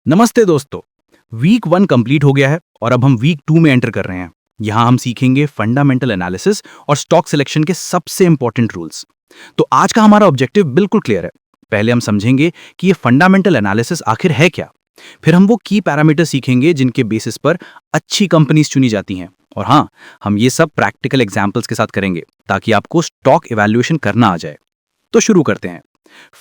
नमस्ते दोस्तों। Week 1 complete हो गया है और अब हम वीक 2 में एंटर कर रहे हैं। यहाँ हम सीखेंगे फंडामेंटल एनालिसिस और स्टॉक सिलेक्शन के सबसे इंपॉर्टेंट रूल्स। तो आज का हमारा ऑब्जेक्टिव बिल्कुल क्लियर है। पहले हम समझेंगे कि ये फंडामेंटल एनालिसिस आखिर है क्या। फिर हम वो की पैरामीटर सीखेंगे जिनके बेसिस पर अच्छी कंपनीज चुनी जाती हैं। और हाँ, हम ये सब प्रैक्टिकल एग्जाम्पल्स के साथ करेंगे ताकि आपको स्टॉक इवैल्यूएशन करना आ जाए। तो शुरू करते हैं।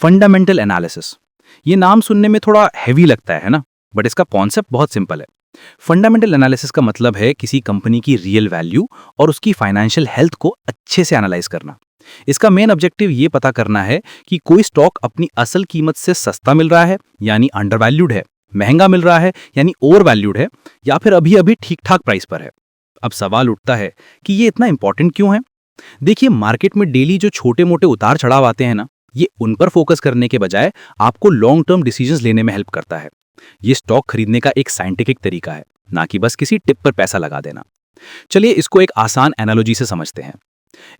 फंडामेंटल एनालिसिस, ये नाम सुनने में थोड़ा हैवी लगता है ना, बट इसका कॉन्सेप्ट बहुत सिंपल है। फंडामेंटल एनालिसिस का मतलब है किसी कंपनी की रियल वैल्यू और उसकी फाइनेंशियल हेल्थ को अच्छे से एनालाइज करना। इसका मेन ऑब्जेक्टिव ये पता करना है कि कोई स्टॉक अपनी असल कीमत से सस्ता मिल रहा है यानी अंडरवैल्यूड है, महंगा मिल रहा है यानी ओवर वैल्यूड है, या फिर अभी अभी ठीक ठाक प्राइस पर है। अब सवाल उठता है कि ये इतना इंपॉर्टेंट क्यों है। देखिए, मार्केट में डेली जो छोटे मोटे उतार चढ़ाव आते हैं ना, ये उन पर फोकस करने के बजाय आपको लॉन्ग टर्म डिसीजंस लेने में हेल्प करता है। ये स्टॉक खरीदने का एक साइंटिफिक तरीका है, ना कि बस किसी टिप पर पैसा लगा देना। चलिए इसको एक आसान एनालॉजी से समझते हैं।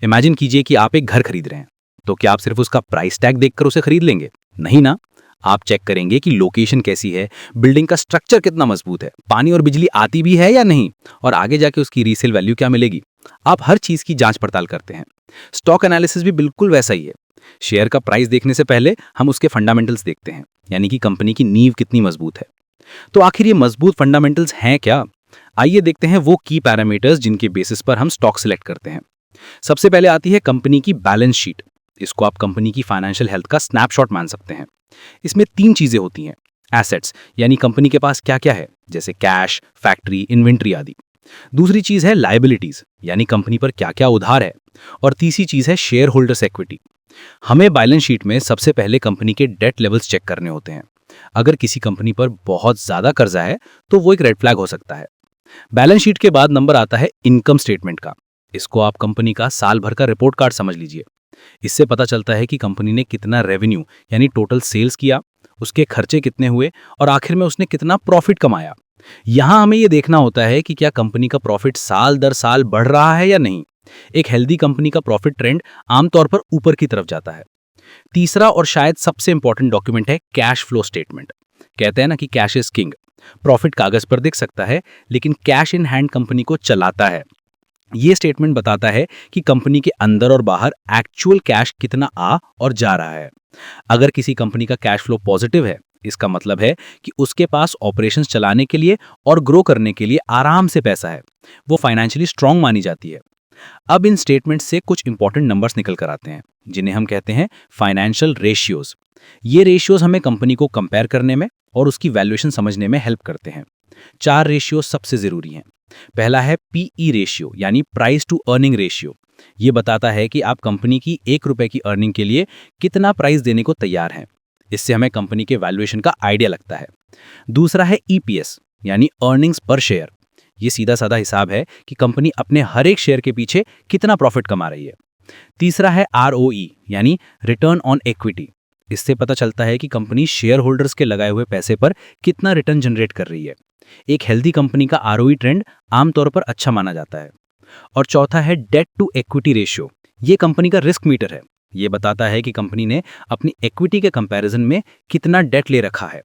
इमेजिन कीजिए कि आप एक घर खरीद रहे हैं, तो क्या आप सिर्फ उसका प्राइस टैग देखकर उसे खरीद लेंगे? नहीं ना। आप चेक करेंगे कि लोकेशन कैसी है, बिल्डिंग का स्ट्रक्चर कितना मजबूत है, पानी और बिजली आती भी है या नहीं, और आगे जाके उसकी रीसेल वैल्यू क्या मिलेगी। आप हर चीज की जांच पड़ताल करते हैं। स्टॉक एनालिसिस भी बिल्कुल वैसा ही है। शेयर का प्राइस देखने से पहले हम उसके फंडामेंटल्स देखते हैं, यानी कि कंपनी की नींव कितनी मजबूत है। तो आखिर ये मजबूत फंडामेंटल्स हैं क्या? आइए देखते हैं वो की पैरामीटर्स जिनके बेसिस पर हम स्टॉक सिलेक्ट करते हैं। सबसे पहले आती है कंपनी की बैलेंस शीट। इसको आप कंपनी की फाइनेंशियल हेल्थ का स्नैपशॉट मान सकते हैं। इसमें 3 चीजें होती हैं। एसेट्स, यानी कंपनी के पास क्या क्या है, जैसे कैश, फैक्ट्री, इन्वेंट्री आदि। दूसरी चीज है लायबिलिटीज, यानी कंपनी पर क्या क्या उधार है। और तीसरी चीज है शेयर होल्डर्स इक्विटी। हमें बैलेंस शीट में सबसे पहले कंपनी के डेट लेवल्स चेक करने होते हैं। अगर किसी कंपनी पर बहुत ज्यादा कर्जा है तो वो एक रेड फ्लैग हो सकता है। बैलेंस शीट के बाद नंबर आता है इनकम स्टेटमेंट का। इसको आप कंपनी का साल भर का रिपोर्ट कार्ड समझ लीजिए। इससे पता चलता है कि कंपनी ने कितना रेवेन्यू यानी टोटल सेल्स किया, उसके खर्चे कितने हुए और आखिर में उसने कितना प्रॉफिट कमाया। यहां हमें यह देखना होता है कि क्या कंपनी का प्रॉफिट साल दर साल बढ़ रहा है या नहीं। एक हेल्दी कंपनी का प्रॉफिट ट्रेंड आमतौर पर ऊपर की तरफ जाता है। तीसरा और शायद सबसे इंपॉर्टेंट डॉक्यूमेंट है कैश फ्लो स्टेटमेंट। कहते हैं ना कि कैश इज किंग। प्रॉफिट कागज पर दिख सकता है, लेकिन कैश इन हैंड कंपनी को चलाता है। ये स्टेटमेंट बताता है कि कंपनी के अंदर और बाहर एक्चुअल कैश कितना आ और जा रहा है। अगर किसी कंपनी का कैश फ्लो पॉजिटिव है, इसका मतलब है कि उसके पास ऑपरेशंस चलाने के लिए और ग्रो करने के लिए आराम से पैसा है। वो फाइनेंशियली स्ट्रांग मानी जाती है। अब इन स्टेटमेंट से कुछ इंपॉर्टेंट नंबर्स निकल कर आते हैं, जिन्हें हम कहते हैं फाइनेंशियल रेशियोज। ये रेशियोज हमें कंपनी को कंपेयर करने में और उसकी वैल्यूएशन समझने में हेल्प करते हैं। 4 रेशियो सबसे जरूरी हैं। पहला है पीई रेशियो, यानी प्राइस टू अर्निंग रेशियो। ये बताता है कि आप कंपनी की 1 रुपए की अर्निंग के लिए कितना प्राइस देने को तैयार हैं। इससे हमें कंपनी के वैल्यूएशन का आइडिया लगता है। दूसरा है ईपीएस, यानी अर्निंग्स पर शेयर। ये सीधा साधा हिसाब है कि कंपनी अपने हर एक शेयर के पीछे कितना प्रॉफिट कमा रही है। तीसरा है आरओई, यानी रिटर्न ऑन इक्विटी। इससे पता चलता है कि कंपनी शेयर होल्डर्स के लगाए हुए पैसे पर कितना रिटर्न जनरेट कर रही है। एक हेल्दी कंपनी का आरओई ट्रेंड आमतौर पर अच्छा माना जाता है। और चौथा है डेट टू इक्विटी रेशियो। ये कंपनी का रिस्क मीटर है। ये बताता है कि कंपनी ने अपनी इक्विटी के कंपैरिजन में कितना डेट ले रखा है।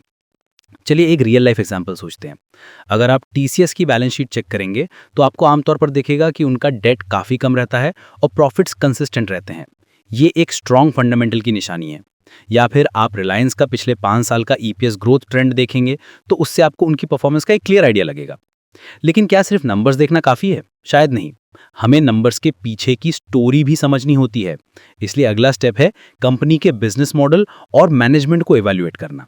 चलिए एक रियल लाइफ एग्जांपल सोचते हैं। अगर आप टीसीएस की बैलेंस शीट चेक करेंगे तो आपको आमतौर पर दिखेगा कि उनका डेट काफ़ी कम रहता है और प्रॉफिट्स कंसिस्टेंट रहते हैं। ये एक स्ट्रॉन्ग फंडामेंटल की निशानी है। या फिर आप रिलायंस का पिछले 5 साल का ईपीएस ग्रोथ ट्रेंड देखेंगे तो उससे आपको उनकी परफॉर्मेंस का एक क्लियर आइडिया लगेगा। लेकिन क्या सिर्फ नंबर्स देखना काफ़ी है? शायद नहीं। हमें नंबर्स के पीछे की स्टोरी भी समझनी होती है। इसलिए अगला स्टेप है कंपनी के बिजनेस मॉडल और मैनेजमेंट को इवैल्यूएट करना।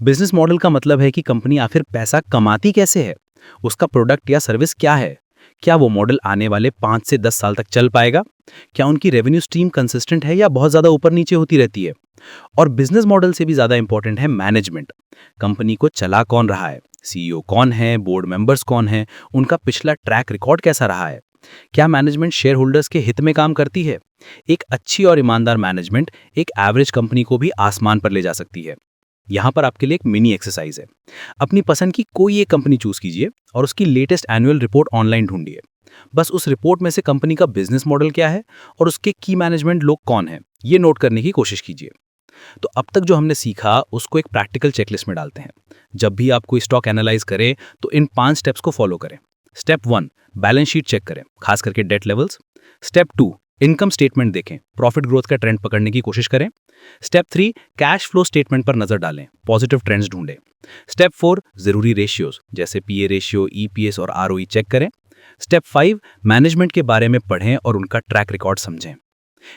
बिजनेस मॉडल का मतलब है कि कंपनी आखिर पैसा कमाती कैसे है, उसका प्रोडक्ट या सर्विस क्या है, क्या वो मॉडल आने वाले 5 से 10 साल तक चल पाएगा, क्या उनकी रेवेन्यू स्ट्रीम कंसिस्टेंट है या बहुत ज़्यादा ऊपर नीचे होती रहती है। और बिजनेस मॉडल से भी ज़्यादा इंपॉर्टेंट है मैनेजमेंट। कंपनी को चला कौन रहा है, सीईओ कौन है, बोर्ड मेंबर्स कौन है, उनका पिछला ट्रैक रिकॉर्ड कैसा रहा है, क्या मैनेजमेंट शेयर होल्डर्स के हित में काम करती है। एक अच्छी और ईमानदार मैनेजमेंट एक एवरेज कंपनी को भी आसमान पर ले जा सकती है। यहाँ पर आपके लिए एक मिनी एक्सरसाइज है। अपनी पसंद की कोई एक कंपनी चूज कीजिए और उसकी लेटेस्ट एनुअल रिपोर्ट ऑनलाइन ढूंढिए। बस उस रिपोर्ट में से कंपनी का बिजनेस मॉडल क्या है और उसके की मैनेजमेंट लोग कौन हैं, ये नोट करने की कोशिश कीजिए। तो अब तक जो हमने सीखा उसको एक प्रैक्टिकल चेकलिस्ट में डालते हैं। जब भी आप कोई स्टॉक एनालाइज करें तो इन 5 स्टेप्स को फॉलो करें। स्टेप 1, बैलेंस शीट चेक करें, खास करके debt levels. Step 2, income statement देखें, प्रॉफिट ग्रोथ का ट्रेंड पकड़ने की कोशिश करें। स्टेप 3, कैश फ्लो स्टेटमेंट पर नजर डालें, पॉजिटिव ट्रेंड्स ढूंढें। स्टेप 4, जरूरी रेशियोज जैसे पीए रेशियो, ईपीएस और आरओई चेक करें। स्टेप 5, मैनेजमेंट के बारे में पढ़ें और उनका ट्रैक रिकॉर्ड समझें।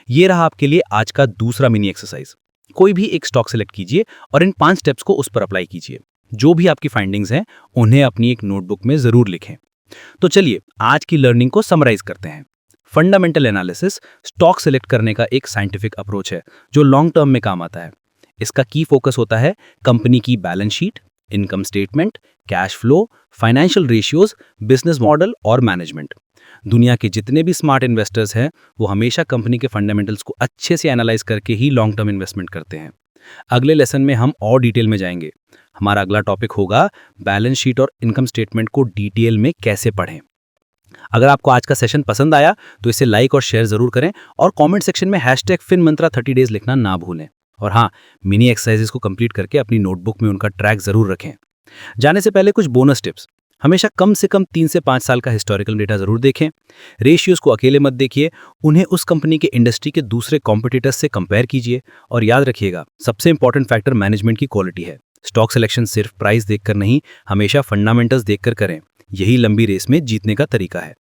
ये रहा आपके लिए आज का दूसरा मिनी एक्सरसाइज। कोई भी एक स्टॉक सेलेक्ट कीजिए और इन 5 स्टेप्स को उस पर अप्लाई कीजिए। जो भी आपकी फाइंडिंग्स हैं उन्हें अपनी एक नोटबुक में जरूर लिखें। तो चलिए आज की लर्निंग को समराइज करते हैं। फंडामेंटल एनालिसिस स्टॉक सेलेक्ट करने का एक साइंटिफिक अप्रोच है जो लॉन्ग टर्म में काम आता है। इसका की फोकस होता है कंपनी की balance sheet, income statement, cash flow, financial ratios, business model और मैनेजमेंट। दुनिया के जितने भी स्मार्ट इन्वेस्टर्स हैं वो हमेशा कंपनी के फंडामेंटल्स को अच्छे से एनालाइज करके ही लॉन्ग टर्म इन्वेस्टमेंट करते हैं। अगले लेसन में हम और डिटेल में जाएंगे। हमारा अगला टॉपिक होगा बैलेंस शीट और इनकम स्टेटमेंट को डिटेल में कैसे पढ़ें। अगर आपको आज का सेशन पसंद आया तो इसे लाइक और शेयर जरूर करें और कमेंट सेक्शन में #FinMantra30days लिखना ना भूलें। और हाँ, मिनी एक्सरसाइजेस को कंप्लीट करके अपनी नोटबुक में उनका ट्रैक जरूर रखें। जाने से पहले कुछ बोनस टिप्स। हमेशा कम से कम 3 से 5 साल का हिस्टोरिकल डेटा जरूर देखें। रेशियोज को अकेले मत देखिए, उन्हें उस कंपनी के इंडस्ट्री के दूसरे कॉम्पिटिटर्स से कंपेयर कीजिए। और याद रखिएगा, सबसे इंपॉर्टेंट फैक्टर मैनेजमेंट की क्वालिटी है। स्टॉक सिलेक्शन सिर्फ प्राइस देखकर नहीं, हमेशा फंडामेंटल्स देखकर करें। यही लंबी रेस में जीतने का तरीका है।